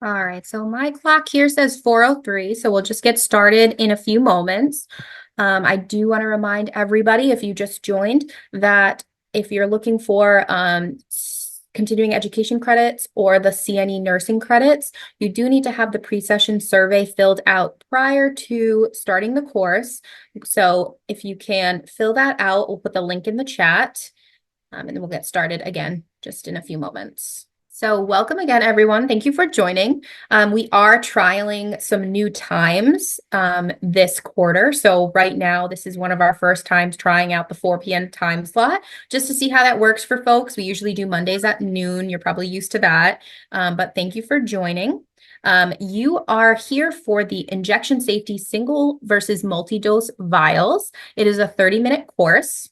All right, so my clock here says 4:03, so we'll just get started in a few moments. I do want to remind everybody, if you just joined, that if you're looking for continuing education credits or the CNE nursing credits, you do need to have the pre-session survey filled out prior to starting the course. So if you can fill that out, we'll put the link in the chat, and then we'll get started again just in a few moments. So welcome again, everyone. Thank you for joining. We are trialing some new times this quarter. So right now, this is one of our first times trying out the 4 p.m. time slot, just to see how that works for folks. We usually do Mondays at noon. You're probably used to that, but thank you for joining. You are here for the injection safety single versus multi-dose vials. It is a 30-minute course.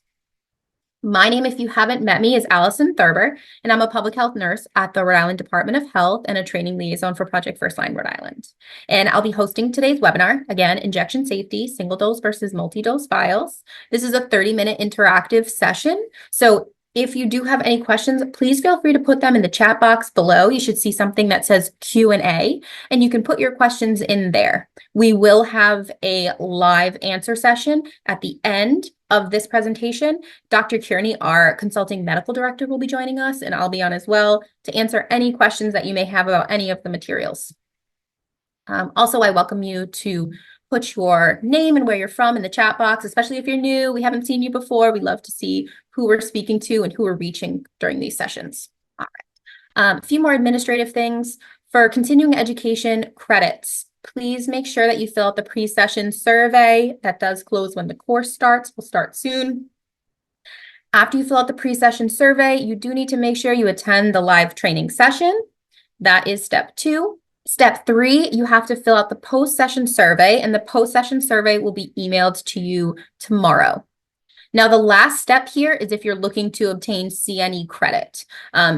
My name, if you haven't met me, is Allison Thurber, and I'm a public health nurse at the Rhode Island Department of Health and a training liaison for Project Firstline Rhode Island. And I'll be hosting today's webinar, again, injection safety, single dose versus multi-dose vials. This is a 30-minute interactive session. So if you do have any questions, please feel free to put them in the chat box below. You should see something that says Q&A, and you can put your questions in there. We will have a live answer session at the end of this presentation. Dr. Kearney, our consulting medical director, will be joining us, and I'll be on as well to answer any questions that you may have about any of the materials. Also, I welcome you to put your name and where you're from in the chat box, especially if you're new. We haven't seen you before. We love to see who we're speaking to and who we're reaching during these sessions. All right. A few more administrative things. For continuing education credits, please make sure that you fill out the pre-session survey. That does close when the course starts. We'll start soon. After you fill out the pre-session survey, you do need to make sure you attend the live training session. That is step 2. Step 3, you have to fill out the post-session survey, and the post-session survey will be emailed to you tomorrow. Now, the last step here is if you're looking to obtain CNE credit.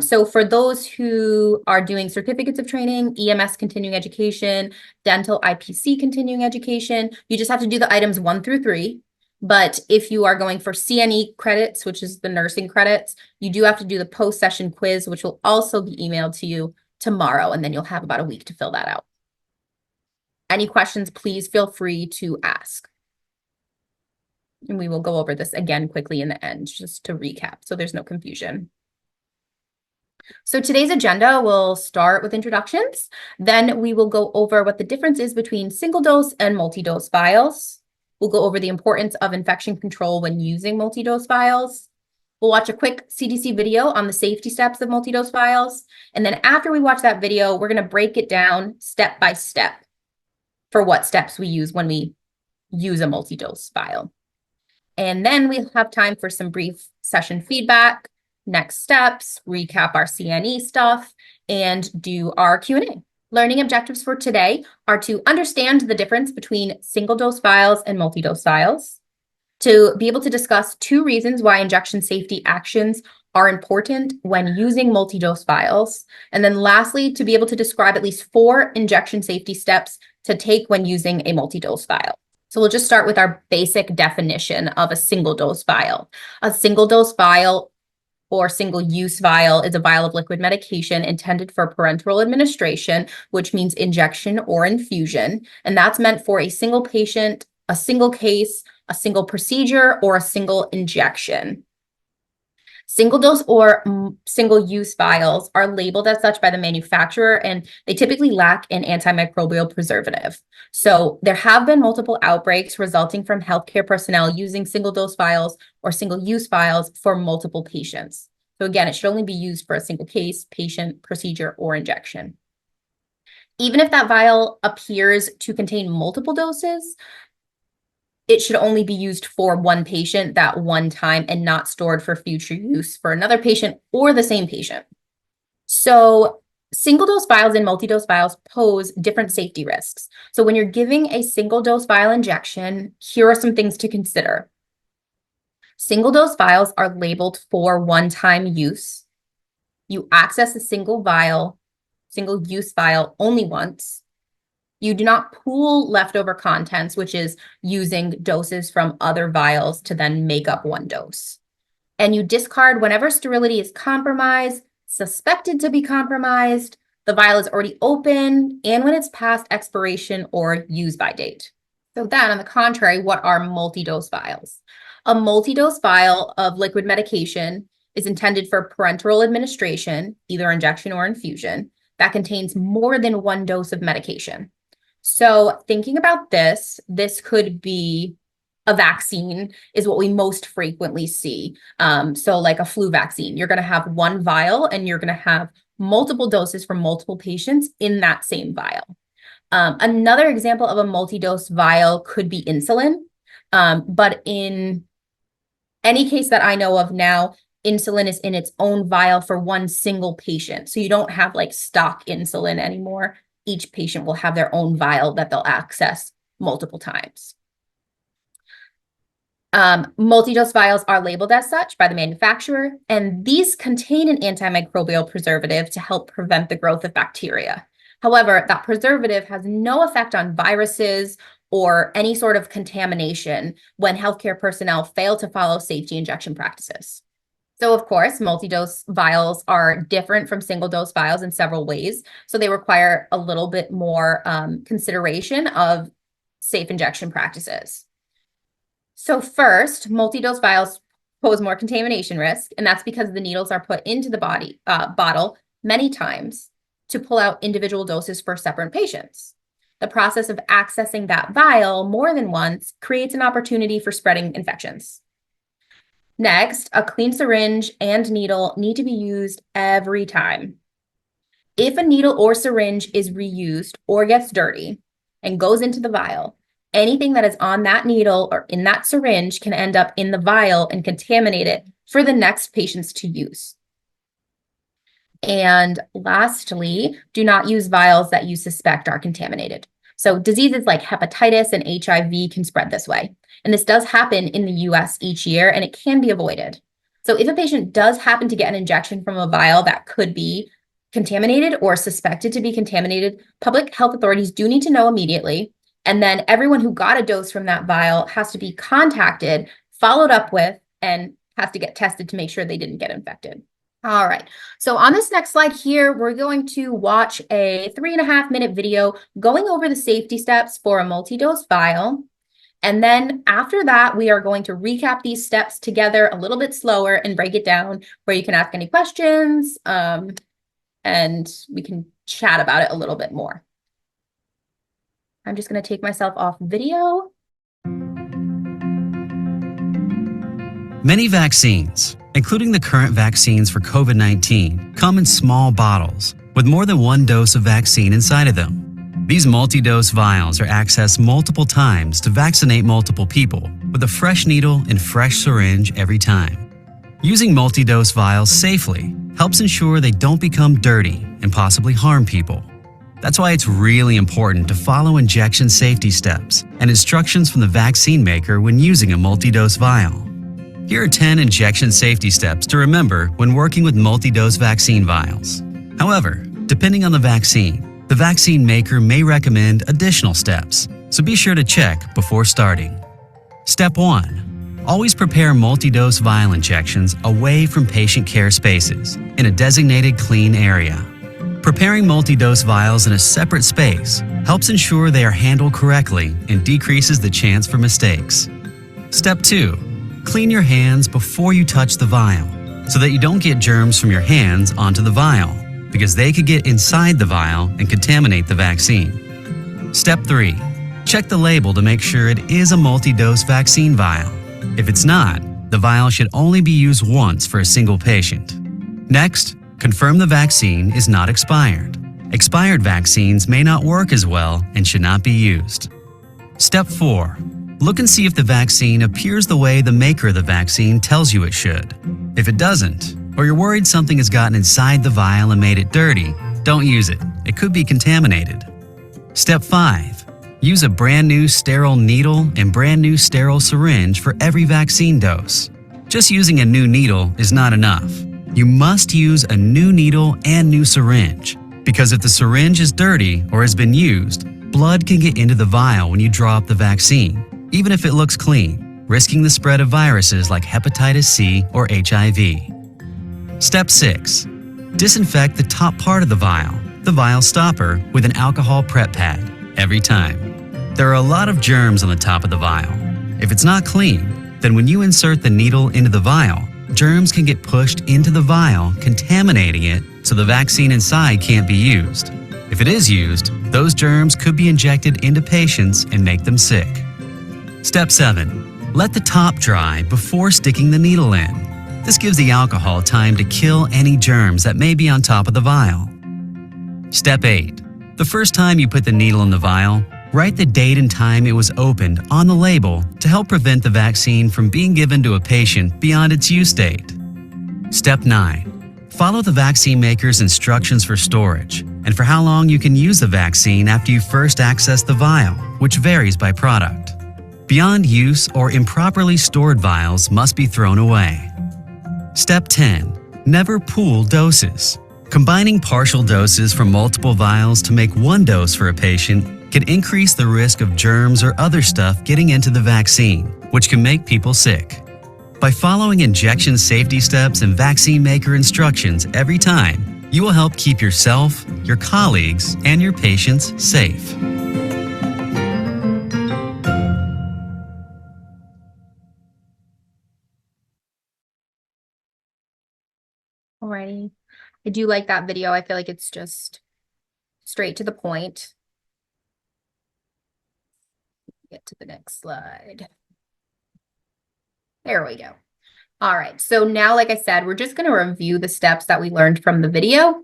So for those who are doing certificates of training, EMS continuing education, dental IPC continuing education, you just have to do the items 1 through 3. But if you are going for CNE credits, which is the nursing credits, you do have to do the post-session quiz, which will also be emailed to you tomorrow, and then you'll have about a week to fill that out. Any questions, please feel free to ask. And we will go over this again quickly in the end, just to recap, so there's no confusion. So today's agenda will start with introductions. Then we will go over what the difference is between single dose and multi-dose vials. We'll go over the importance of infection control when using multi-dose vials. We'll watch a quick CDC video on the safety steps of multi-dose vials. And then after we watch that video, we're going to break it down step by step for what steps we use when we use a multi-dose vial. And then we'll have time for some brief session feedback, next steps, recap our CNE stuff, and do our Q&A. Learning objectives for today are to understand the difference between single-dose vials and multi-dose vials, to be able to discuss 2 reasons why injection safety actions are important when using multi-dose vials, and then lastly, to be able to describe at least 4 injection safety steps to take when using a multi-dose vial. So we'll just start with our basic definition of a single-dose vial. A single-dose vial or single-use vial is a vial of liquid medication intended for parenteral administration, which means injection or infusion, and that's meant for a single patient, a single case, a single procedure, or a single injection. Single dose or single use vials are labeled as such by the manufacturer, and they typically lack an antimicrobial preservative. So there have been multiple outbreaks resulting from healthcare personnel using single dose vials or single use vials for multiple patients. So again, it should only be used for a single case, patient, procedure, or injection. Even if that vial appears to contain multiple doses, it should only be used for one patient that one time and not stored for future use for another patient or the same patient. So single-dose vials and multi-dose vials pose different safety risks. So when you're giving a single-dose vial injection, here are some things to consider. Single-dose vials are labeled for one-time use. You access a single vial, single-use vial only once. You do not pool leftover contents, which is using doses from other vials to then make up one dose. And you discard whenever sterility is compromised, suspected to be compromised, the vial is already open, and when it's past expiration or use-by date. So then, on the contrary, what are multi-dose vials? A multi-dose vial of liquid medication is intended for parenteral administration, either injection or infusion, that contains more than one dose of medication. So thinking about this could be a vaccine is what we most frequently see. So like a flu vaccine, you're going to have one vial and you're going to have multiple doses for multiple patients in that same vial. Another example of a multi-dose vial could be insulin. But in any case that I know of now, insulin is in its own vial for one single patient. So you don't have like stock insulin anymore. Each patient will have their own vial that they'll access multiple times. Multi-dose vials are labeled as such by the manufacturer, and these contain an antimicrobial preservative to help prevent the growth of bacteria. However, that preservative has no effect on viruses or any sort of contamination when healthcare personnel fail to follow safety injection practices. So of course, multi-dose vials are different from single-dose vials in several ways. So they require a little bit more consideration of safe injection practices. So first, multi-dose vials pose more contamination risk, and that's because the needles are put into the bottle many times to pull out individual doses for separate patients. The process of accessing that vial more than once creates an opportunity for spreading infections. Next, a clean syringe and needle need to be used every time. If a needle or syringe is reused or gets dirty and goes into the vial, anything that is on that needle or in that syringe can end up in the vial and contaminate it for the next patients to use. And lastly, do not use vials that you suspect are contaminated. So diseases like hepatitis and HIV can spread this way. And this does happen in the US each year, and it can be avoided. So if a patient does happen to get an injection from a vial that could be contaminated or suspected to be contaminated, public health authorities do need to know immediately. And then everyone who got a dose from that vial has to be contacted, followed up with, and has to get tested to make sure they didn't get infected. All right, so on this next slide here, we're going to watch a 3.5-minute video going over the safety steps for a multi-dose vial. And then after that, we are going to recap these steps together a little bit slower and break it down where you can ask any questions and we can chat about it a little bit more. I'm just going to take myself off video. Many vaccines, including the current vaccines for COVID-19, come in small bottles with more than one dose of vaccine inside of them. These multi-dose vials are accessed multiple times to vaccinate multiple people with a fresh needle and fresh syringe every time. Using multi-dose vials safely helps ensure they don't become dirty and possibly harm people. That's why it's really important to follow injection safety steps and instructions from the vaccine maker when using a multi-dose vial. Here are 10 injection safety steps to remember when working with multi-dose vaccine vials. However, depending on the vaccine maker may recommend additional steps, so be sure to check before starting. Step 1. Always prepare multi-dose vial injections away from patient care spaces in a designated clean area. Preparing multi-dose vials in a separate space helps ensure they are handled correctly and decreases the chance for mistakes. Step 2. Clean your hands before you touch the vial so that you don't get germs from your hands onto the vial, because they could get inside the vial and contaminate the vaccine. Step 3. Check the label to make sure it is a multi-dose vaccine vial. If it's not, the vial should only be used once for a single patient. Next, confirm the vaccine is not expired. Expired vaccines may not work as well and should not be used. Step 4. Look and see if the vaccine appears the way the maker of the vaccine tells you it should. If it doesn't, or you're worried something has gotten inside the vial and made it dirty, don't use it. It could be contaminated. Step 5. Use a brand new sterile needle and brand new sterile syringe for every vaccine dose. Just using a new needle is not enough. You must use a new needle and new syringe, because if the syringe is dirty or has been used, blood can get into the vial when you draw up the vaccine, even if it looks clean, risking the spread of viruses like hepatitis C or HIV. Step 6. Disinfect the top part of the vial the vial stopper with an alcohol prep pad every time. There are a lot of germs on the top of the vial. If it's not clean, then when you insert the needle into the vial, germs can get pushed into the vial, contaminating it so the vaccine inside can't be used. If it is used, those germs could be injected into patients and make them sick. Step 7. Let the top dry before sticking the needle in. This gives the alcohol time to kill any germs that may be on top of the vial. Step 8. The first time you put the needle in the vial, write the date and time it was opened on the label to help prevent the vaccine from being given to a patient beyond its use date. Step 9. Follow the vaccine maker's instructions for storage and for how long you can use the vaccine after you first access the vial, which varies by product. Beyond use or improperly stored vials must be thrown away. Step 10. Never pool doses. Combining partial doses from multiple vials to make one dose for a patient can increase the risk of germs or other stuff getting into the vaccine, which can make people sick. By following injection safety steps and vaccine maker instructions every time, you will help keep yourself, your colleagues, and your patients safe. Alrighty. I do like that video. I feel like it's just straight to the point. Get to the next slide. There we go. All right. So now, like I said, we're just going to review the steps that we learned from the video.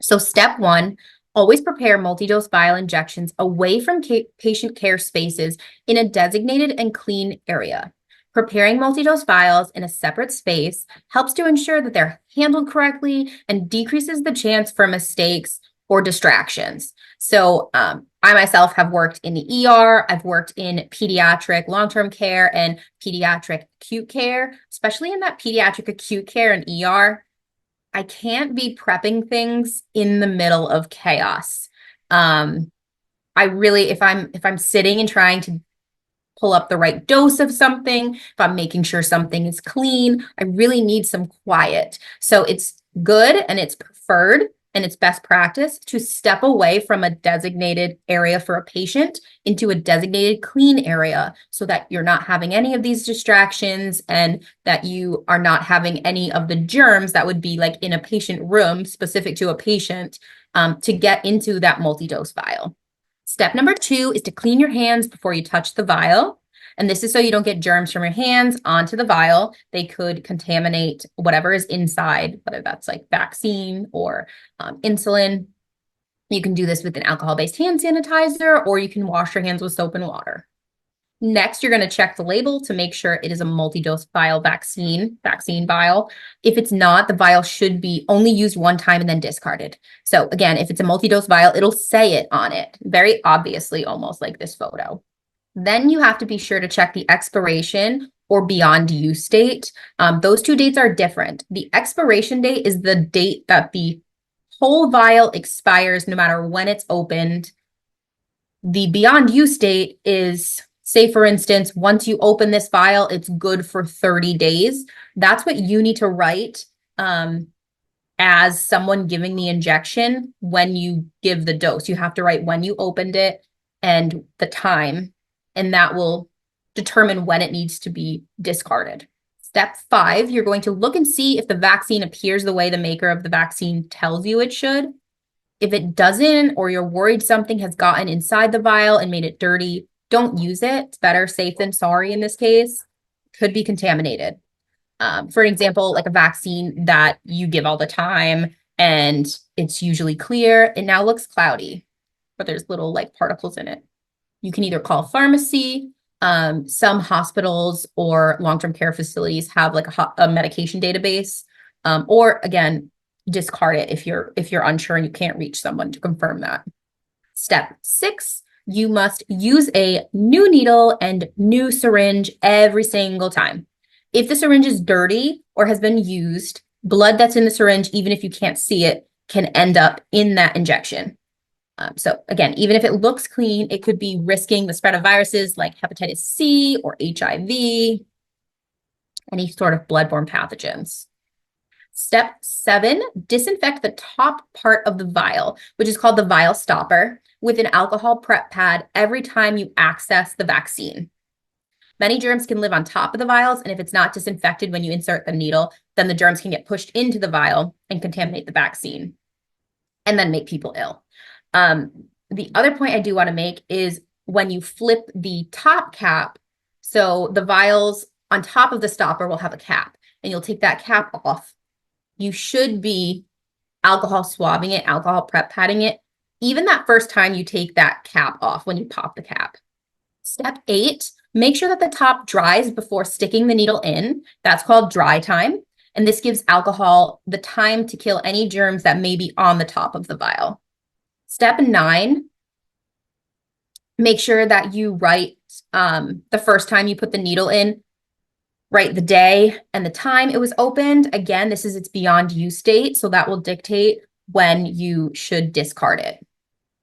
So step 1, always prepare multi-dose vial injections away from patient care spaces in a designated and clean area. Preparing multi-dose vials in a separate space helps to ensure that they're handled correctly and decreases the chance for mistakes or distractions. So I myself have worked in the ER, I've worked in pediatric long-term care and pediatric acute care, especially in that pediatric acute care and ER. I can't be prepping things in the middle of chaos. I really, if I'm sitting and trying to pull up the right dose of something, if I'm making sure something is clean, I really need some quiet. So it's good and it's preferred and it's best practice to step away from a designated area for a patient into a designated clean area so that you're not having any of these distractions and that you are not having any of the germs that would be like in a patient room specific to a patient to get into that multi-dose vial. Step number 2 is to clean your hands before you touch the vial. And this is so you don't get germs from your hands onto the vial. They could contaminate whatever is inside, whether that's like vaccine or insulin. You can do this with an alcohol-based hand sanitizer, or you can wash your hands with soap and water. Next, you're going to check the label to make sure it is a multi-dose vial vaccine vial. If it's not, the vial should be only used one time and then discarded. So again, if it's a multi-dose vial, it'll say it on it, very obviously, almost like this photo. Then you have to be sure to check the expiration or beyond use date. Those two dates are different. The expiration date is the date that the whole vial expires no matter when it's opened. The beyond use date is, say, for instance, once you open this vial, it's good for 30 days. That's what you need to write as someone giving the injection when you give the dose. You have to write when you opened it and the time, and that will determine when it needs to be discarded. Step 5, you're going to look and see if the vaccine appears the way the maker of the vaccine tells you it should. If it doesn't, or you're worried something has gotten inside the vial and made it dirty, don't use it. It's better safe than sorry in this case. Could be contaminated. For example, like a vaccine that you give all the time and it's usually clear, it now looks cloudy, but there's little like particles in it. You can either call pharmacy. Some hospitals or long-term care facilities have like a medication database, or again, discard it if you're unsure and you can't reach someone to confirm that. Step 6, you must use a new needle and new syringe every single time. If the syringe is dirty or has been used, blood that's in the syringe, even if you can't see it, can end up in that injection. So again, even if it looks clean, it could be risking the spread of viruses like hepatitis C or HIV, any sort of bloodborne pathogens. Step 7, disinfect the top part of the vial, which is called the vial stopper, with an alcohol prep pad every time you access the vaccine. Many germs can live on top of the vials, and if it's not disinfected when you insert the needle, then the germs can get pushed into the vial and contaminate the vaccine and then make people ill. The other point I do want to make is when you flip the top cap, so the vials on top of the stopper will have a cap, and you'll take that cap off. You should be alcohol swabbing it, alcohol prep padding it, even that first time you take that cap off when you pop the cap. Step 8, make sure that the top dries before sticking the needle in. That's called dry time. And this gives alcohol the time to kill any germs that may be on the top of the vial. Step 9, make sure that you write the first time you put the needle in, write the day and the time it was opened. Again, this is its beyond use date, so that will dictate when you should discard it.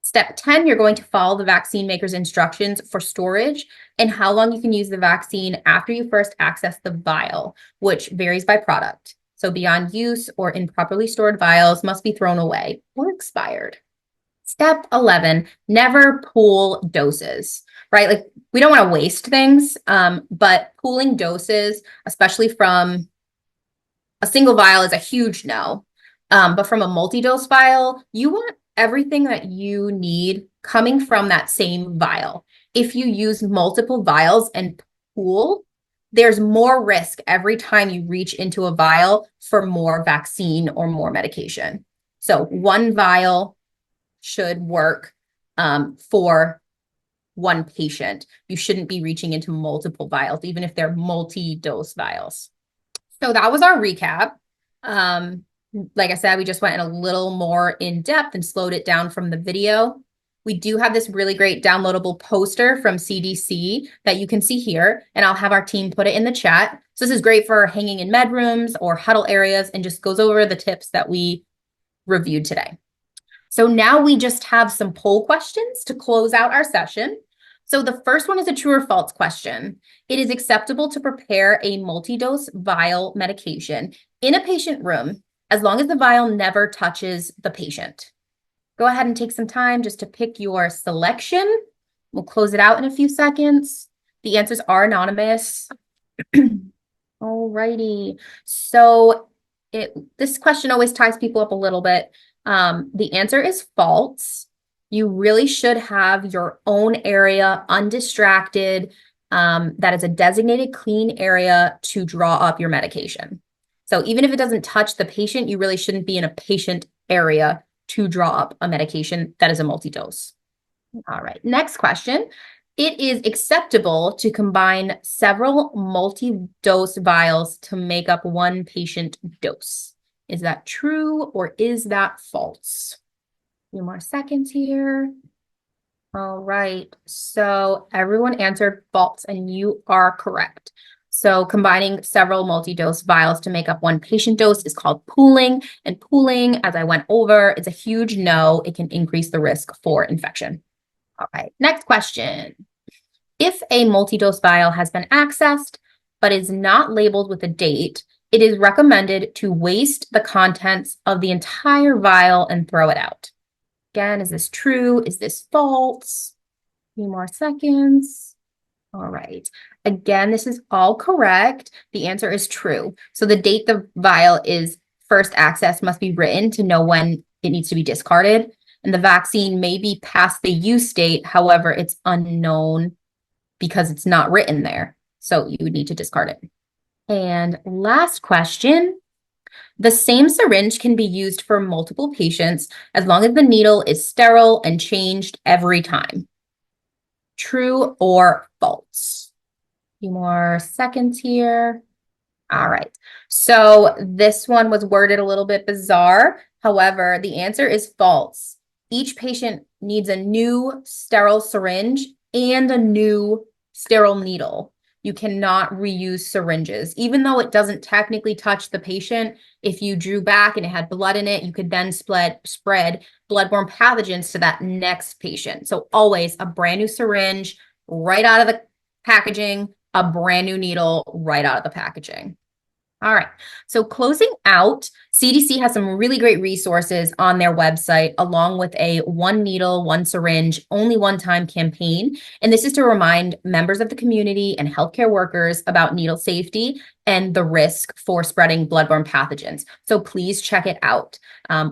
Step 10, you're going to follow the vaccine maker's instructions for storage and how long you can use the vaccine after you first access the vial, which varies by product. So beyond use or improperly stored vials must be thrown away or expired. Step 11, never pool doses, right? Like we don't want to waste things, but pooling doses, especially from a single vial, is a huge no. But from a multi-dose vial, you want everything that you need coming from that same vial. If you use multiple vials and pool, there's more risk every time you reach into a vial for more vaccine or more medication. So one vial should work for one patient. You shouldn't be reaching into multiple vials, even if they're multi-dose vials. So that was our recap. Like I said, we just went in a little more in depth and slowed it down from the video. We do have this really great downloadable poster from CDC that you can see here, and I'll have our team put it in the chat. So this is great for hanging in med rooms or huddle areas and just goes over the tips that we reviewed today. So now we just have some poll questions to close out our session. So the first one is a true or false question. It is acceptable to prepare a multi-dose vial medication in a patient room as long as the vial never touches the patient. Go ahead and take some time just to pick your selection. We'll close it out in a few seconds. The answers are anonymous. Alrighty. So this question always ties people up a little bit. The answer is false. You really should have your own area, undistracted, that is a designated clean area to draw up your medication. So even if it doesn't touch the patient, you really shouldn't be in a patient area to draw up a medication that is a multi-dose. All right, next question. It is acceptable to combine several multi-dose vials to make up one patient dose. Is that true or is that false? A few more seconds here. All right, so everyone answered false and you are correct. So combining several multi-dose vials to make up one patient dose is called pooling, and pooling, as I went over, is a huge no. It can increase the risk for infection. All right, next question. If a multi-dose vial has been accessed but is not labeled with a date, it is recommended to waste the contents of the entire vial and throw it out. Again, is this true? Is this false? A few more seconds. All right. Again, this is all correct. The answer is true. So the date the vial is first accessed must be written to know when it needs to be discarded. And the vaccine may be past the use date. However, it's unknown because it's not written there. So you would need to discard it. And last question. The same syringe can be used for multiple patients as long as the needle is sterile and changed every time. True or false? A few more seconds here. All right. So this one was worded a little bit bizarre. However, the answer is false. Each patient needs a new sterile syringe and a new sterile needle. You cannot reuse syringes. Even though it doesn't technically touch the patient, if you drew back and it had blood in it, you could then spread bloodborne pathogens to that next patient. So always a brand new syringe right out of the packaging, a brand new needle right out of the packaging. All right. So closing out, CDC has some really great resources on their website, along with a one needle, one syringe, only one time campaign. And this is to remind members of the community and healthcare workers about needle safety and the risk for spreading bloodborne pathogens. So please check it out.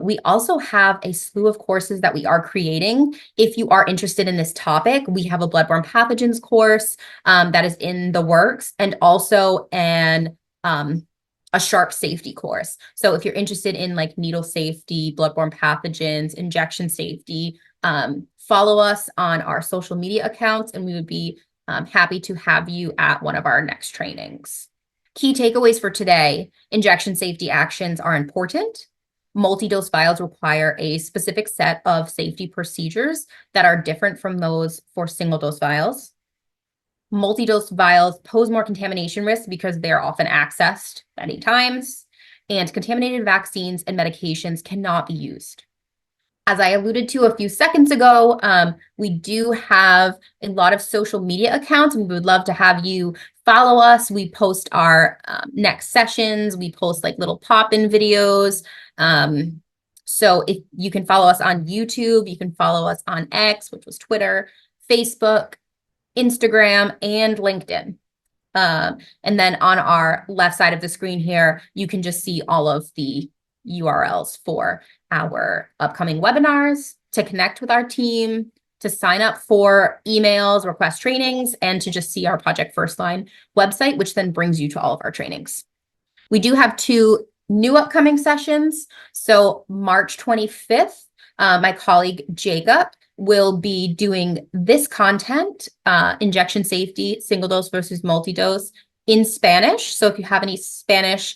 We also have a slew of courses that we are creating. If you are interested in this topic, we have a bloodborne pathogens course that is in the works, and also a sharp safety course. So if you're interested in like needle safety, bloodborne pathogens, injection safety, follow us on our social media accounts, and we would be happy to have you at one of our next trainings. Key takeaways for today: injection safety actions are important. Multi-dose vials require a specific set of safety procedures that are different from those for single-dose vials. Multi-dose vials pose more contamination risks because they're often accessed many times, and contaminated vaccines and medications cannot be used. As I alluded to a few seconds ago, we do have a lot of social media accounts, and we would love to have you follow us. We post our next sessions. We post like little pop-in videos. So if you can follow us on YouTube, you can follow us on X, which was Twitter, Facebook, Instagram, and LinkedIn. And then on our left side of the screen here, you can just see all of the URLs for our upcoming webinars, to connect with our team, to sign up for emails, request trainings, and to just see our Project Firstline website, which then brings you to all of our trainings. We do have 2 new upcoming sessions. So March 25th, my colleague Jacob will be doing this content, injection safety, single dose versus multi-dose, in Spanish. So if you have any Spanish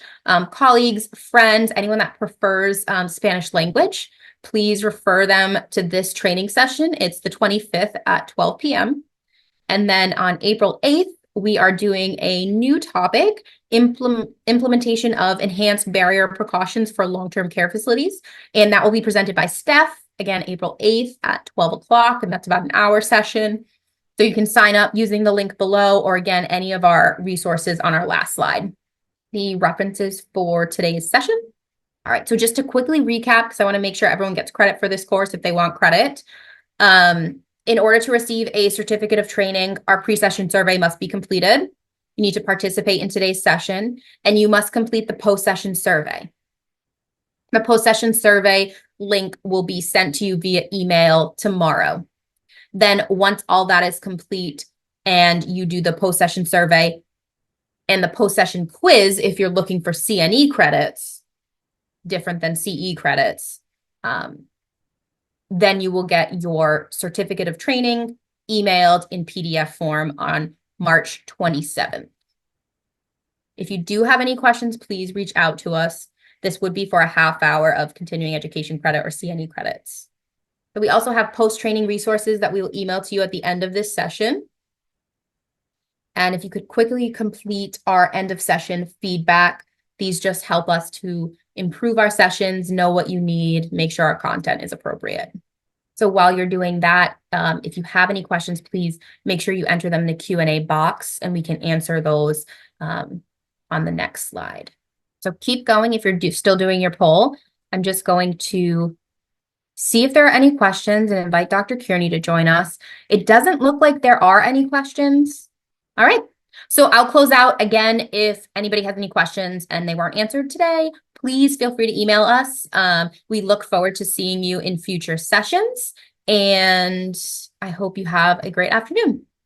colleagues, friends, anyone that prefers Spanish language, please refer them to this training session. It's the 25th at 12 p.m. And then on April 8th, we are doing a new topic, implementation of enhanced barrier precautions for long-term care facilities. And that will be presented by Steph, again, April 8th at 12 o'clock, and that's about an hour session. So you can sign up using the link below, or again, any of our resources on our last slide. The references for today's session. All right, so just to quickly recap, because I want to make sure everyone gets credit for this course if they want credit. In order to receive a certificate of training, our pre-session survey must be completed. You need to participate in today's session, and you must complete the post-session survey. The post-session survey link will be sent to you via email tomorrow. Then once all that is complete and you do the post-session survey and the post-session quiz, if you're looking for CNE credits, different than CE credits, then you will get your certificate of training emailed in PDF form on March 27th. If you do have any questions, please reach out to us. This would be for a half hour of continuing education credit or CNE credits. So we also have post-training resources that we will email to you at the end of this session. And if you could quickly complete our end of session feedback, these just help us to improve our sessions, know what you need, make sure our content is appropriate. So while you're doing that, if you have any questions, please make sure you enter them in the Q&A box, and we can answer those on the next slide. So keep going if you're still doing your poll. I'm just going to see if there are any questions and invite Dr. Kearney to join us. It doesn't look like there are any questions. All right. So I'll close out again. If anybody has any questions and they weren't answered today, please feel free to email us. We look forward to seeing you in future sessions, and I hope you have a great afternoon.